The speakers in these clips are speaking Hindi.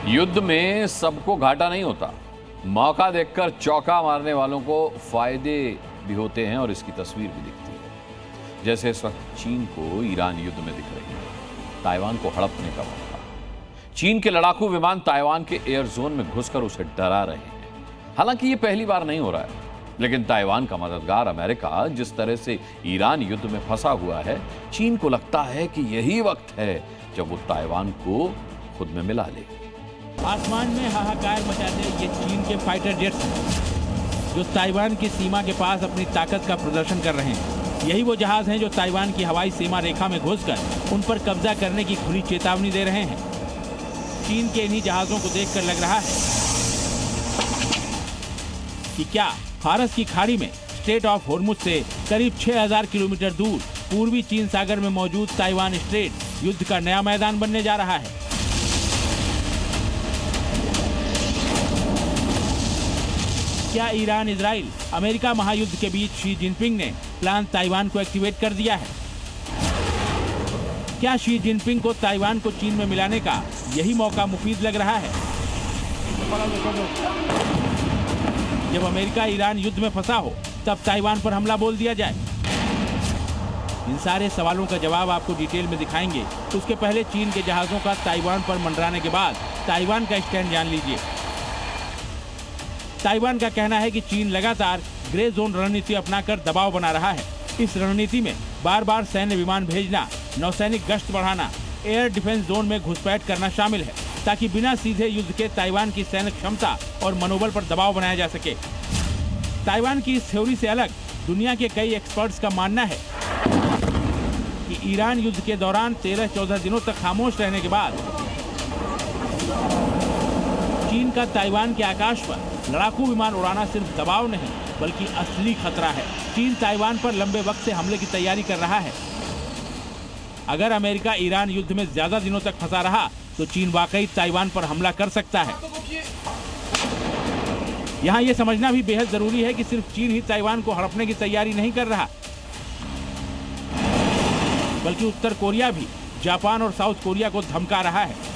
युद्ध में सबको घाटा नहीं होता। मौका देखकर चौका मारने वालों को फायदे भी होते हैं और इसकी तस्वीर भी दिखती है। जैसे इस वक्त चीन को ईरान युद्ध में दिख रही है। ताइवान को हड़पने का मौका। चीन के लड़ाकू विमान ताइवान के एयर जोन में घुसकर उसे डरा रहे हैं। हालांकि ये पहली बार नहीं हो रहा है, लेकिन ताइवान का मददगार अमेरिका जिस तरह से ईरान युद्ध में फंसा हुआ है, चीन को लगता है कि यही वक्त है जब वो ताइवान को खुद में मिला ले। आसमान में हाहाकार मचाते ये चीन के फाइटर जेट्स हैं, जो ताइवान की सीमा के पास अपनी ताकत का प्रदर्शन कर रहे हैं। यही वो जहाज हैं जो ताइवान की हवाई सीमा रेखा में घुसकर उन पर कब्जा करने की खुली चेतावनी दे रहे हैं। चीन के इन्हीं जहाजों को देखकर लग रहा है कि क्या फारस की खाड़ी में स्ट्रेट ऑफ होर्मुज से करीब 6000 किलोमीटर दूर पूर्वी चीन सागर में मौजूद ताइवान स्ट्रेट युद्ध का नया मैदान बनने जा रहा है। क्या ईरान इजराइल अमेरिका महायुद्ध के बीच शी जिनपिंग ने प्लान ताइवान को एक्टिवेट कर दिया है? क्या शी जिनपिंग को ताइवान को चीन में मिलाने का यही मौका मुफीद लग रहा है? जब अमेरिका ईरान युद्ध में फंसा हो तब ताइवान पर हमला बोल दिया जाए। इन सारे सवालों का जवाब आपको डिटेल में दिखाएंगे। उसके पहले चीन के जहाजों का ताइवान पर मंडराने के बाद ताइवान का स्टैंड जान लीजिए। ताइवान का कहना है कि चीन लगातार ग्रे जोन रणनीति अपनाकर दबाव बना रहा है। इस रणनीति में बार बार सैन्य विमान भेजना, नौसैनिक गश्त बढ़ाना, एयर डिफेंस जोन में घुसपैठ करना शामिल है, ताकि बिना सीधे युद्ध के ताइवान की सैन्य क्षमता और मनोबल पर दबाव बनाया जा सके। ताइवान की इस थ्योरी से अलग दुनिया के कई एक्सपर्ट्स का मानना है कि ईरान युद्ध के दौरान 13-14 दिनों तक खामोश रहने के बाद चीन का ताइवान के आकाश पर लड़ाकू विमान उड़ाना सिर्फ दबाव नहीं बल्कि असली खतरा है। चीन ताइवान पर लंबे वक्त से हमले की तैयारी कर रहा है। अगर अमेरिका ईरान युद्ध में ज्यादा दिनों तक फंसा रहा तो चीन वाकई ताइवान पर हमला कर सकता है। यहाँ ये समझना भी बेहद जरूरी है कि सिर्फ चीन ही ताइवान को हड़पने की तैयारी नहीं कर रहा, बल्कि उत्तर कोरिया भी जापान और साउथ कोरिया को धमका रहा है।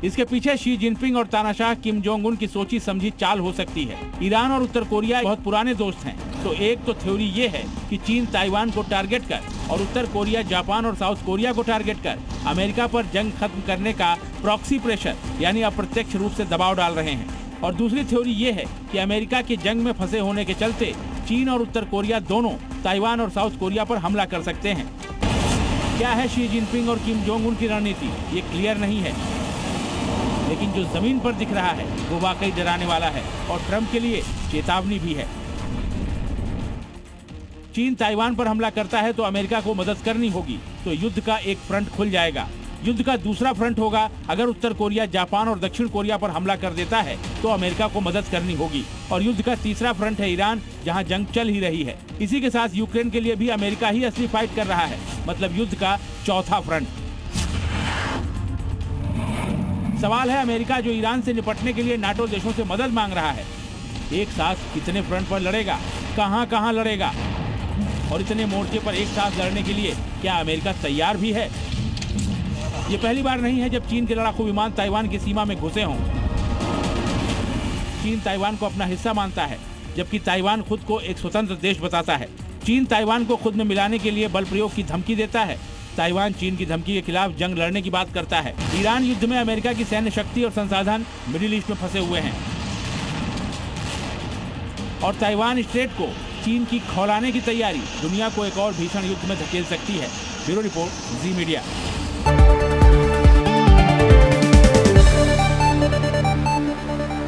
इसके पीछे शी जिनपिंग और तानाशाह किम जोंग उन की सोची समझी चाल हो सकती है। ईरान और उत्तर कोरिया बहुत पुराने दोस्त हैं, तो एक तो थ्योरी ये है कि चीन ताइवान को टारगेट कर और उत्तर कोरिया जापान और साउथ कोरिया को टारगेट कर अमेरिका पर जंग खत्म करने का प्रॉक्सी प्रेशर यानी अप्रत्यक्ष रूप से दबाव डाल रहे हैं। और दूसरी थ्योरी ये है कि अमेरिका के जंग में फंसे होने के चलते चीन और उत्तर कोरिया दोनों ताइवान और साउथ कोरिया पर हमला कर सकते हैं। क्या है शी जिनपिंग और किम जोंग उन की रणनीति, ये क्लियर नहीं है, लेकिन जो जमीन पर दिख रहा है वो वाकई डराने वाला है और ट्रंप के लिए चेतावनी भी है। चीन ताइवान पर हमला करता है तो अमेरिका को मदद करनी होगी, तो युद्ध का एक फ्रंट खुल जाएगा। युद्ध का दूसरा फ्रंट होगा अगर उत्तर कोरिया जापान और दक्षिण कोरिया पर हमला कर देता है तो अमेरिका को मदद करनी होगी। और युद्ध का तीसरा फ्रंट है ईरान, जहां जंग चल ही रही है। इसी के साथ यूक्रेन के लिए भी अमेरिका ही असली फाइट कर रहा है, मतलब युद्ध का चौथा फ्रंट। सवाल है अमेरिका जो ईरान से निपटने के लिए नाटो देशों से मदद मांग रहा है, एक साथ कितने फ्रंट पर लड़ेगा, कहां लड़ेगा, और इतने मोर्चे पर एक साथ लड़ने के लिए क्या अमेरिका तैयार भी है? ये पहली बार नहीं है जब चीन के लड़ाकू विमान ताइवान की सीमा में घुसे हों। चीन ताइवान को अपना हिस्सा मानता है, जबकि ताइवान खुद को एक स्वतंत्र देश बताता है। चीन ताइवान को खुद में मिलाने के लिए बल प्रयोग की धमकी देता है। ताइवान चीन की धमकी के खिलाफ जंग लड़ने की बात करता है। ईरान युद्ध में अमेरिका की सैन्य शक्ति और संसाधन मिडिल ईस्ट में फंसे हुए हैं और ताइवान स्ट्रेट को चीन की खौलाने की तैयारी दुनिया को एक और भीषण युद्ध में धकेल सकती है। ब्यूरो रिपोर्ट, जी मीडिया।